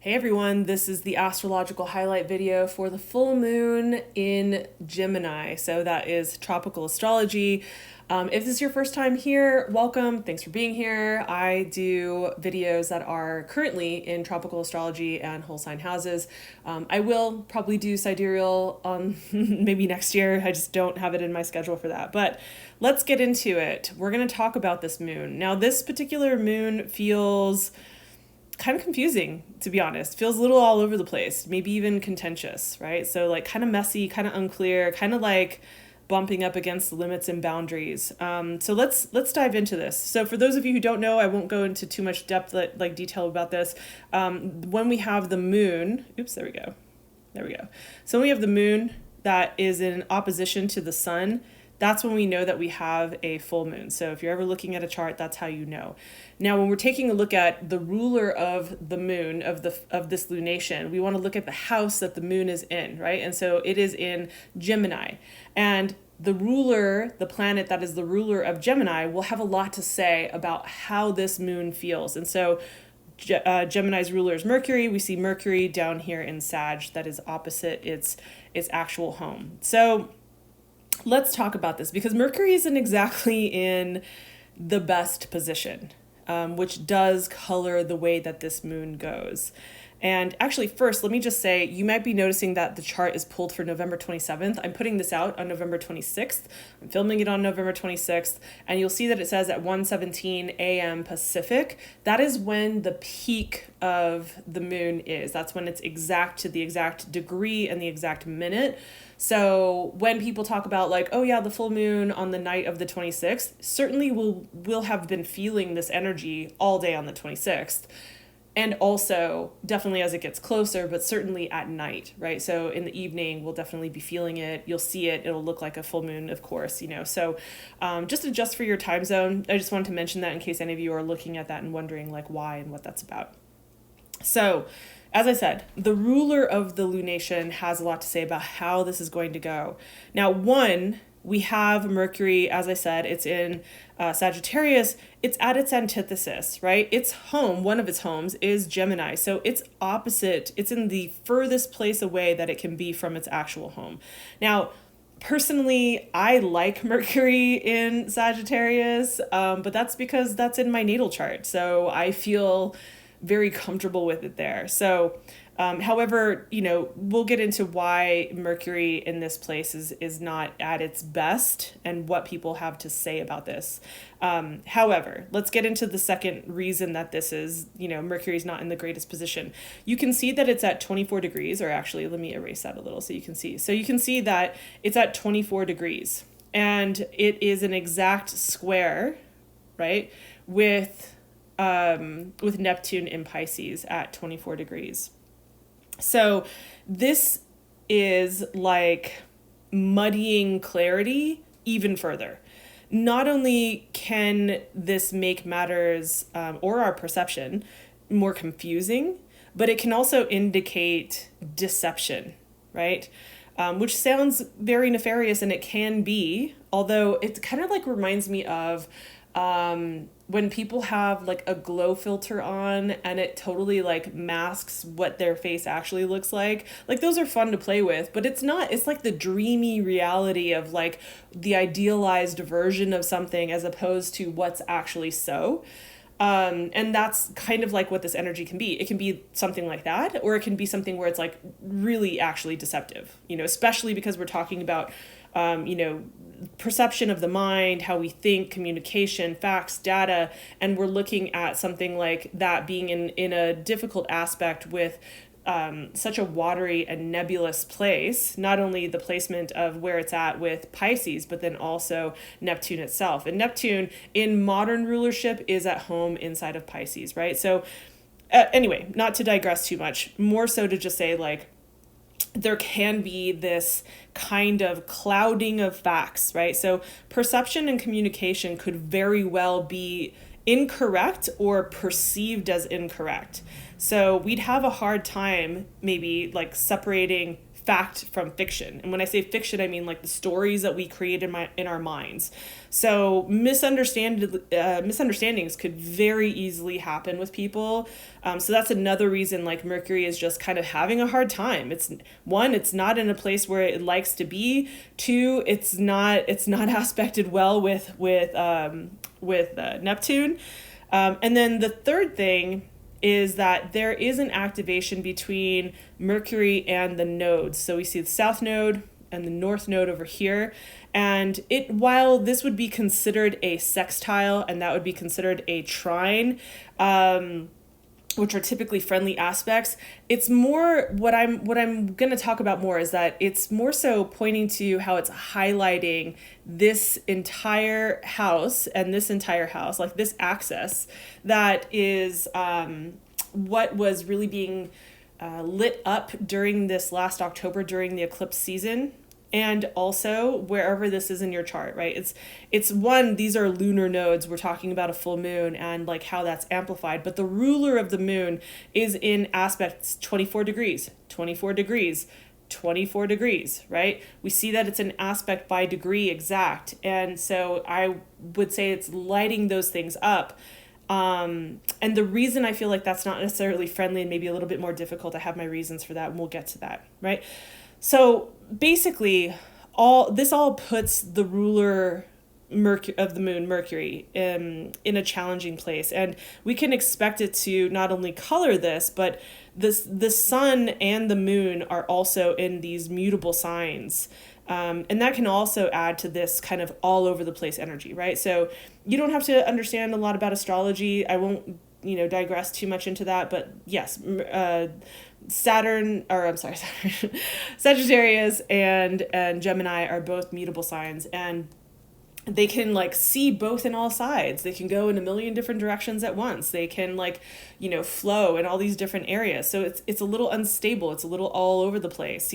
Hey everyone, this is the astrological highlight video for the full moon in Gemini. So that is tropical astrology. If this is your first time here, welcome. Thanks for being here. I do videos that are currently in tropical astrology and whole sign houses. I will probably do sidereal maybe next year. I just don't have it in my schedule for that. But let's get into it. We're going to talk about this moon. Now, this particular moon feels kind of confusing, to be honest. Feels a little all over the place, maybe even contentious, right? So like kind of messy, kind of unclear, kind of like bumping up against the limits and boundaries. So let's dive into this. So for those of you who don't know, I won't go into too much depth, like detail about this. When we have the moon, there we go. So when we have the moon that is in opposition to the sun, that's when we know that we have a full moon. So if you're ever looking at a chart, that's how you know. Now, when we're taking a look at the ruler of the moon, of this lunation, we want to look at the house that the moon is in, right? And so it is in Gemini. And the ruler, the planet that is the ruler of Gemini, will have a lot to say about how this moon feels. And so Gemini's ruler is Mercury. We see Mercury down here in Sag that is opposite its actual home. So let's talk about this because Mercury isn't exactly in the best position, which does color the way that this moon goes. And actually, first, let me just say, you might be noticing that the chart is pulled for November 27th. I'm putting this out on November 26th. I'm filming it on November 26th. And you'll see that it says at 1:17 a.m. Pacific. That is when the peak of the moon is. That's when it's exact to the exact degree and the exact minute. So when people talk about like, oh yeah, the full moon on the night of the 26th, certainly we'll have been feeling this energy all day on the 26th. And also definitely as it gets closer, but certainly at night, right? So in the evening, we'll definitely be feeling it. You'll see it. It'll look like a full moon, of course, So just adjust for your time zone. I just wanted to mention that in case any of you are looking at that and wondering like why and what that's about. So as I said, the ruler of the lunation has a lot to say about how this is going to go. Now, we have Mercury, as I said, it's in Sagittarius. It's at its antithesis, right? Its home, one of its homes, is Gemini. So it's opposite. It's in the furthest place away that it can be from its actual home. Now, personally, I like Mercury in Sagittarius, but that's because that's in my natal chart. So I feel very comfortable with it there. So however, we'll get into why Mercury in this place is not at its best and what people have to say about this. However, let's get into the second reason that this is, Mercury's not in the greatest position. You can see that it's at 24 degrees, or actually, let me erase that a little so you can see. So you can see that it's at 24 degrees and it is an exact square, right, with Neptune in Pisces at 24 degrees. So this is like muddying clarity even further. Not only can this make matters or our perception more confusing, but it can also indicate deception, right? Which sounds very nefarious, and it can be, although it kind of like reminds me of when people have like a glow filter on and it totally like masks what their face actually looks like those are fun to play with, but it's like the dreamy reality of like the idealized version of something as opposed to what's actually so. And that's kind of like what this energy can be. It can be something like that, or it can be something where it's like really actually deceptive, especially because we're talking about perception of the mind, how we think, communication, facts, data, and we're looking at something like that being in a difficult aspect with such a watery and nebulous place, not only the placement of where it's at with Pisces, but then also Neptune itself. And Neptune in modern rulership is at home inside of Pisces, right? So anyway, not to digress too much, more so to just say like, there can be this kind of clouding of facts, right? So perception and communication could very well be incorrect or perceived as incorrect. So we'd have a hard time maybe like separating fact from fiction. And when I say fiction, I mean like the stories that we create in our minds. So misunderstandings could very easily happen with people. So that's another reason like Mercury is just kind of having a hard time. It's not in a place where it likes to be. Two, it's not aspected well with Neptune. And then the third thing is that there is an activation between Mercury and the nodes. So we see the south node and the north node over here. And while this would be considered a sextile and that would be considered a trine, which are typically friendly aspects, it's more what I'm going to talk about more is that it's more so pointing to how it's highlighting this entire house and this entire house, like this axis that is what was really being lit up during this last October during the eclipse season. And also wherever this is in your chart, right? These are lunar nodes. We're talking about a full moon and like how that's amplified. But the ruler of the moon is in aspects 24 degrees, 24 degrees, 24 degrees, right? We see that it's an aspect by degree exact. And so I would say it's lighting those things up. And the reason I feel like that's not necessarily friendly and maybe a little bit more difficult, I have my reasons for that and we'll get to that, right? So basically, all puts the ruler of the moon, Mercury, in a challenging place. And we can expect it to not only color this, but the sun and the moon are also in these mutable signs. And that can also add to this kind of all over the place energy, right? So you don't have to understand a lot about astrology. I won't, digress too much into that, but yes, Sagittarius and Gemini are both mutable signs, and they can like see both in all sides. They can go in a million different directions at once. They can flow in all these different areas. So it's a little unstable. It's a little all over the place,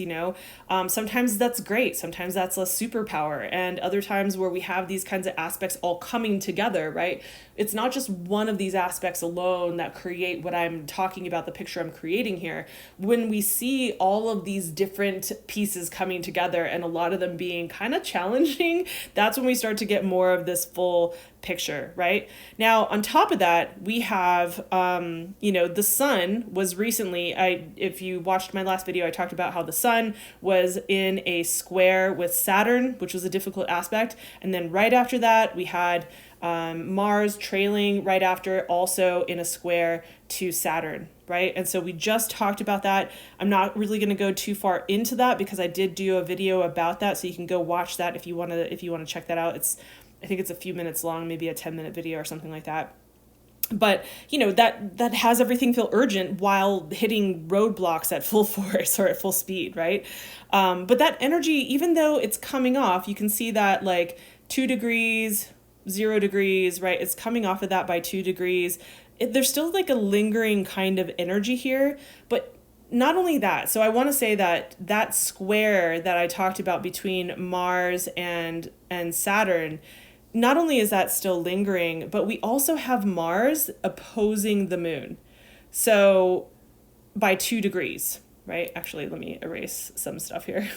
Sometimes that's great. Sometimes that's a superpower. And other times where we have these kinds of aspects all coming together, right? It's not just one of these aspects alone that create what I'm talking about, the picture I'm creating here. When we see all of these different pieces coming together and a lot of them being kind of challenging, that's when we start to get more of this full picture, right? Now, on top of that, we have, the sun was recently, if you watched my last video, I talked about how the sun was in a square with Saturn, which was a difficult aspect. And then right after that, we had Mars trailing right after, also in a square to Saturn, right? And so we just talked about that. I'm not really going to go too far into that because I did do a video about that, so you can go watch that if you want to check that out. I think it's a few minutes long, maybe a 10-minute video or something like that. But, that has everything feel urgent while hitting roadblocks at full force or at full speed, right? But that energy, even though it's coming off, you can see that like 2 degrees, 0 degrees, right? It's coming off of that by 2 degrees. There's still like a lingering kind of energy here, but not only that. So I want to say that square that I talked about between Mars and Saturn, not only is that still lingering, but we also have Mars opposing the moon. So by 2 degrees, right? Actually, let me erase some stuff here.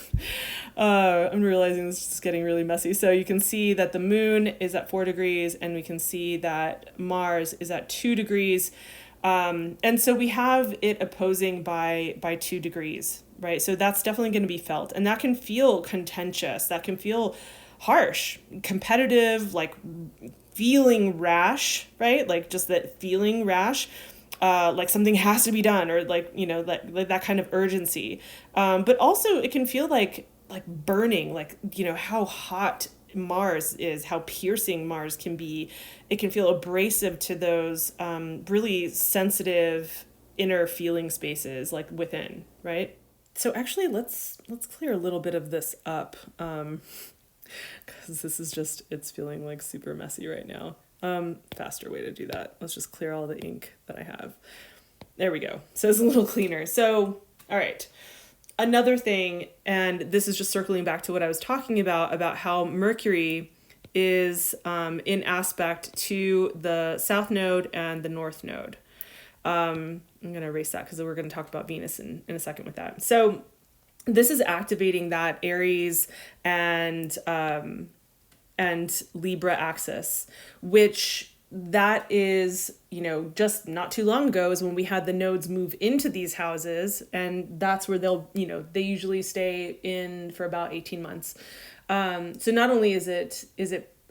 I'm realizing this is getting really messy. So you can see that the moon is at 4 degrees and we can see that Mars is at 2 degrees. And so we have it opposing by 2 degrees, right? So that's definitely going to be felt. And that can feel contentious. That can feel harsh, competitive, like feeling rash, right? Like just that feeling rash, like something has to be done, or like, that kind of urgency. But also it can feel like burning, like, how hot Mars is, how piercing Mars can be. It can feel abrasive to those really sensitive inner feeling spaces like within, right? So actually let's clear a little bit of this up. Because this is just, it's feeling like super messy right now. Faster way to do that. Let's just clear all the ink that I have. There we go. So it's a little cleaner. So, all right. Another thing, and this is just circling back to what I was talking about how Mercury is in aspect to the south node and the north node. I'm going to erase that because we're going to talk about Venus in a second with that. So this is activating that Aries and Libra axis, which that is, just not too long ago is when we had the nodes move into these houses, and that's where they usually stay in for about 18 months. So not only is it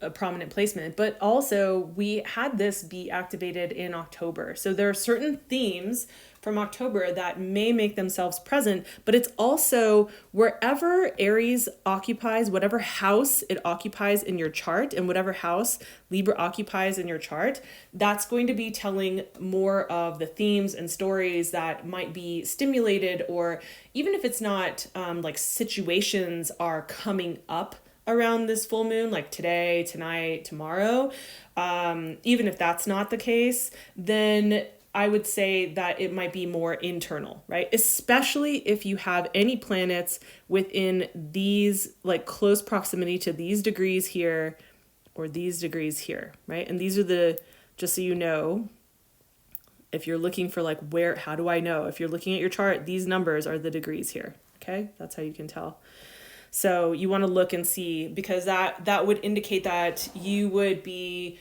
a prominent placement, but also we had this be activated in October. So there are certain themes from October that may make themselves present, but it's also wherever Aries occupies, whatever house it occupies in your chart, and whatever house Libra occupies in your chart, that's going to be telling more of the themes and stories that might be stimulated, or even if it's not like situations are coming up around this full moon, like today, tonight, tomorrow, even if that's not the case, then I would say that it might be more internal, right? Especially if you have any planets within these, like close proximity to these degrees here or these degrees here, right? And these are just so you know, if you're looking for like how do I know? If you're looking at your chart, these numbers are the degrees here, okay? That's how you can tell. So you want to look and see, because that would indicate that you would be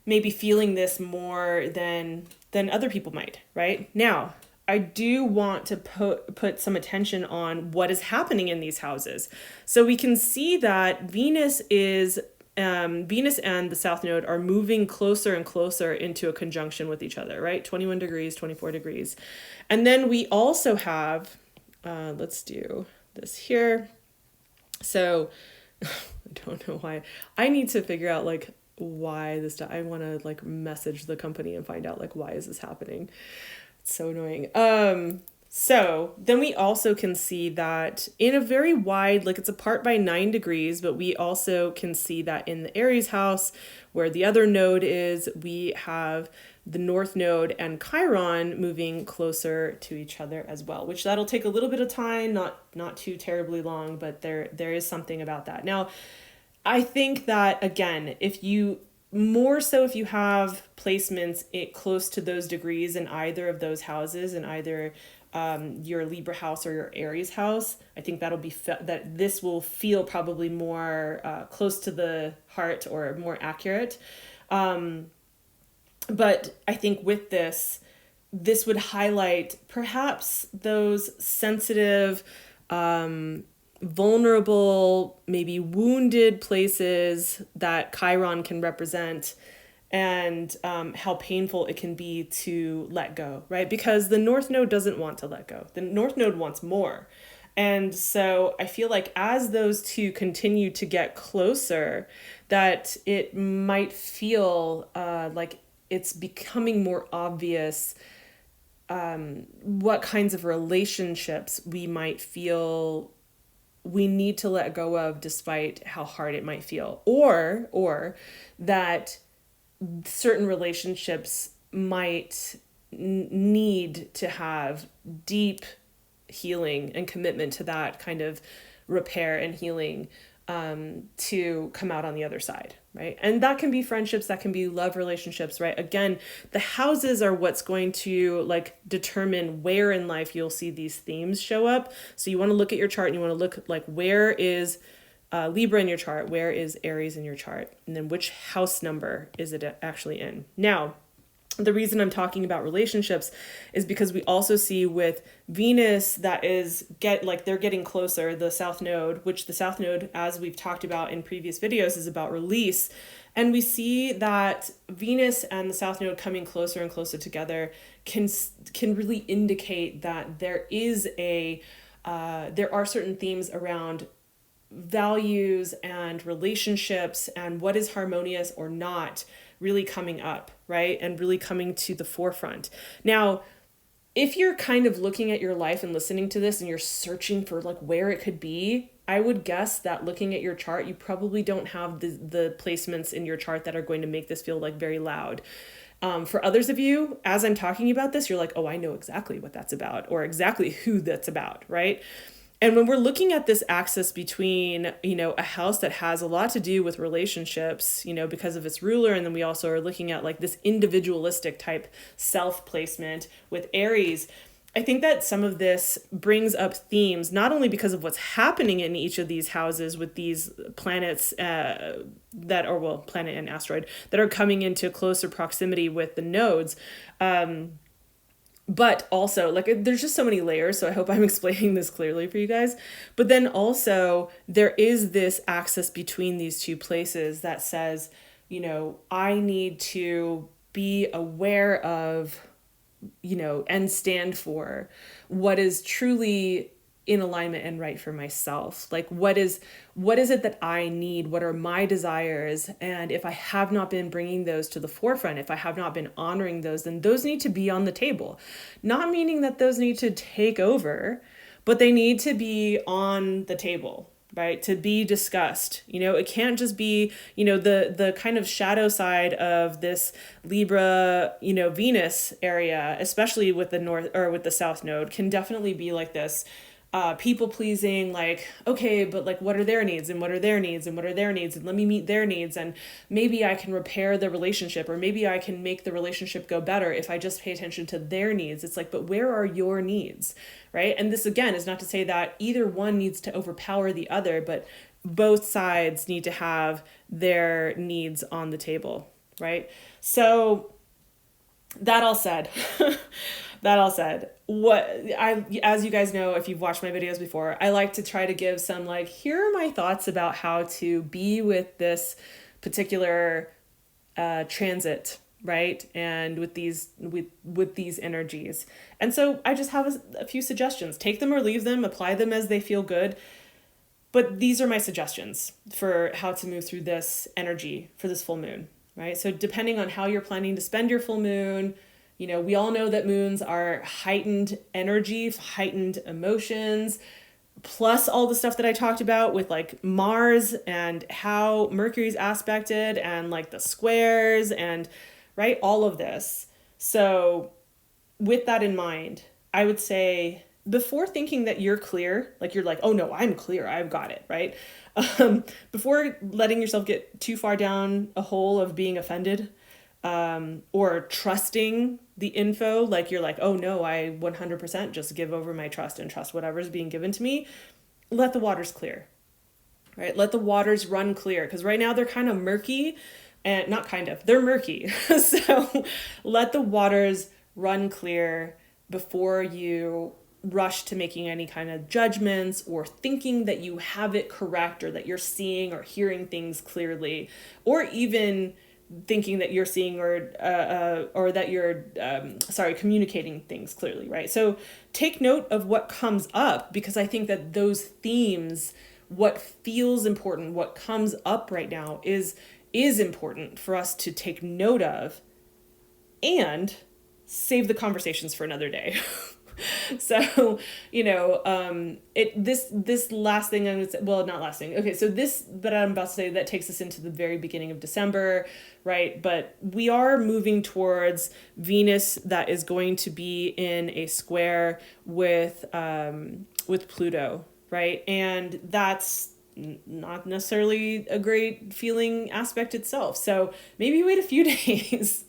maybe feeling this more than other people might, right? Now, I do want to put some attention on what is happening in these houses. So we can see that Venus and the South Node are moving closer and closer into a conjunction with each other, right? 21 degrees, 24 degrees. And then we also have, let's do this here. So I don't know why. I need to figure out like why this, I want to like message the company and find out like why is this happening. It's so annoying. So then we also can see that in a very wide, like it's apart by 9 degrees, but we also can see that in the Aries house where the other node is, we have the North Node and Chiron moving closer to each other as well, which that'll take a little bit of time, not too terribly long, but there is something about that. Now, I think that, again, if you have placements close to those degrees in either of those houses, in either your Libra house or your Aries house, I think that'll be that this will feel probably more close to the heart or more accurate. But I think with this would highlight perhaps those sensitive, vulnerable, maybe wounded places that Chiron can represent, and how painful it can be to let go, right? Because the North Node doesn't want to let go. The North Node wants more. And so I feel like as those two continue to get closer, that it might feel like it's becoming more obvious what kinds of relationships we might feel we need to let go of despite how hard it might feel, or that certain relationships might need to have deep healing and commitment to that kind of repair and healing to come out on the other side, right? And that can be friendships, that can be love relationships, right? Again, the houses are what's going to like determine where in life you'll see these themes show up. So you want to look at your chart and you want to look like where is Libra in your chart, where is Aries in your chart, and then which house number is it actually in. Now, the reason I'm talking about relationships is because we also see with Venus that they're getting closer, the South Node, which the South Node, as we've talked about in previous videos, is about release. And we see that Venus and the South Node coming closer and closer together can really indicate that there are certain themes around values and relationships and what is harmonious or not really coming up, right? And really coming to the forefront. Now, if you're kind of looking at your life and listening to this and you're searching for like where it could be, I would guess that looking at your chart, you probably don't have the placements in your chart that are going to make this feel like very loud. For others of you, as I'm talking about this, you're like, oh, I know exactly what that's about, or exactly who that's about, right? And when we're looking at this axis between, a house that has a lot to do with relationships, because of its ruler, and then we also are looking at like this individualistic type self placement with Aries, I think that some of this brings up themes, not only because of what's happening in each of these houses with these planets planet and asteroid that are coming into closer proximity with the nodes. But also, like, there's just so many layers, so I hope I'm explaining this clearly for you guys. But then also, there is this axis between these two places that says, I need to be aware of, and stand for what is truly in alignment and right for myself. Like, what is it that I need? What are my desires? And if I have not been bringing those to the forefront, if I have not been honoring those, then those need to be on the table. Not meaning that those need to take over, but they need to be on the table, right? To be discussed. It can't just be, the kind of shadow side of this Libra, Venus area, especially with the north or with the south node, can definitely be like this people pleasing, like, okay, but like, what are their needs and what are their needs and what are their needs? And let me meet their needs. And maybe I can repair the relationship, or maybe I can make the relationship go better if I just pay attention to their needs. It's like, but where are your needs? Right. And this, again, is not to say that either one needs to overpower the other, but both sides need to have their needs on the table. Right. So that all said, as you guys know, if you've watched my videos before, I like to try to give some, like, here are my thoughts about how to be with this particular transit, right? And with these energies. And so I just have a few suggestions. Take them or leave them, apply them as they feel good. But these are my suggestions for how to move through this energy for this full moon, right? So depending on how you're planning to spend your full moon, we all know that moons are heightened energy, heightened emotions, plus all the stuff that I talked about with like Mars and how Mercury's aspected and like the squares and, right, all of this. So with that in mind, I would say, before thinking that you're clear, like you're like, oh no, I'm clear, I've got it, right? Before letting yourself get too far down a hole of being offended, or trusting the info, like you're like, oh no, I 100% just give over my trust and trust whatever's being given to me. Let the waters clear, right? Let the waters run clear, because right now they're kind of murky, and not kind of, they're murky. So let the waters run clear before you rush to making any kind of judgments or thinking that you have it correct, or that you're seeing or hearing things clearly, or even thinking that you're seeing or that you're communicating things clearly, right? So take note of what comes up, because I think that those themes, what feels important, what comes up right now is important for us to take note of and save the conversations for another day. So, this last thing I would say, well, not last thing. Okay. So that I'm about to say, that takes us into the very beginning of December, right? But we are moving towards Venus that is going to be in a square with Pluto, right? And that's not necessarily a great feeling aspect itself. So maybe wait a few days.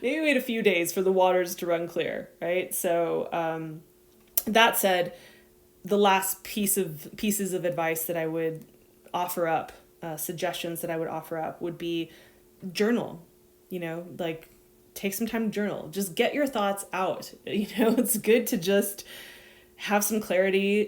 Maybe wait a few days for the waters to run clear, right? So that said, the last pieces of advice that I would offer up, suggestions that I would offer up, would be journal. Like, take some time to journal. Just get your thoughts out. It's good to just have some clarity,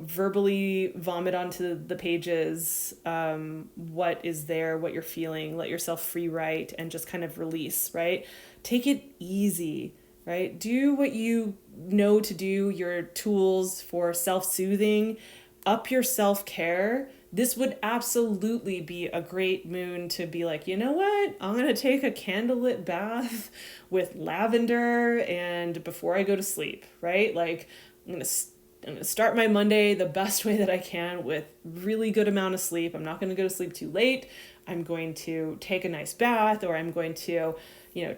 verbally vomit onto the pages, what is there, what you're feeling, let yourself free write, and just kind of release, right? Take it easy, right? Do what you know to do, your tools for self-soothing, up your self-care. This would absolutely be a great moon to be like, you know what? I'm going to take a candlelit bath with lavender and before I go to sleep, right? Like, I'm going to start my Monday the best way that I can with really good amount of sleep. I'm not going to go to sleep too late. I'm going to take a nice bath, or I'm going to,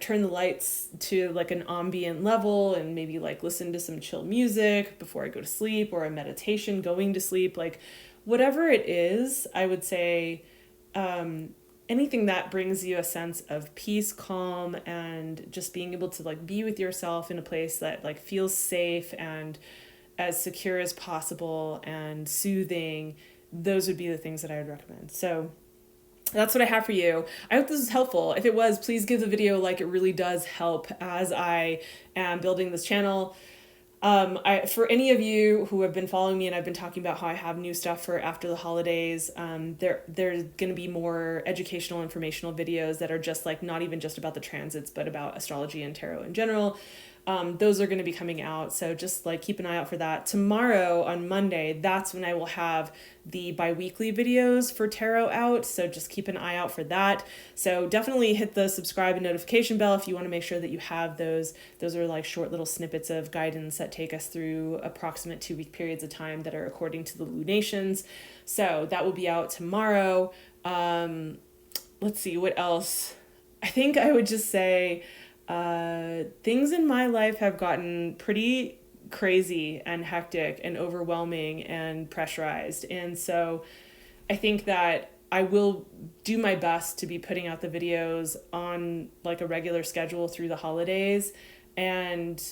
turn the lights to like an ambient level and maybe like listen to some chill music before I go to sleep, or a meditation going to sleep. Like, whatever it is, I would say, anything that brings you a sense of peace, calm, and just being able to like be with yourself in a place that like feels safe and as secure as possible and soothing. Those would be the things that I would recommend. So that's what I have for you. I hope this is helpful. If it was, please give the video a like. It really does help as I am building this channel. For any of you who have been following me, and I've been talking about how I have new stuff for after the holidays, there's going to be more educational, informational videos that are just like not even just about the transits, but about astrology and tarot in general. Those are going to be coming out. So just like keep an eye out for that. Tomorrow on Monday, that's when I will have the bi-weekly videos for tarot out. So just keep an eye out for that. So definitely hit the subscribe and notification bell if you want to make sure that you have those. Those are like short little snippets of guidance that take us through approximate 2-week periods of time that are according to the lunations. So that will be out tomorrow. Let's see what else. I think I would just say, things in my life have gotten pretty crazy and hectic and overwhelming and pressurized. And so I think that I will do my best to be putting out the videos on like a regular schedule through the holidays. And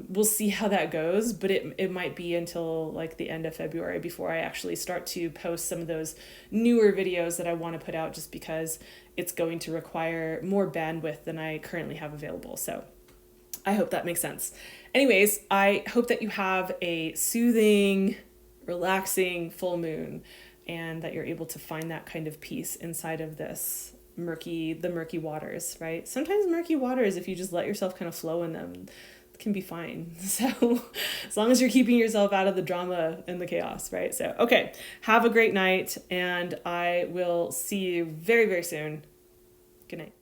we'll see how that goes, but it might be until like the end of February before I actually start to post some of those newer videos that I want to put out, just because it's going to require more bandwidth than I currently have available. So I hope that makes sense. Anyways, I hope that you have a soothing, relaxing full moon and that you're able to find that kind of peace inside of this the murky waters, right? Sometimes murky waters, if you just let yourself kind of flow in them, can be fine. So as long as you're keeping yourself out of the drama and the chaos, right? So, okay, have a great night, and I will see you very, very soon. Good night.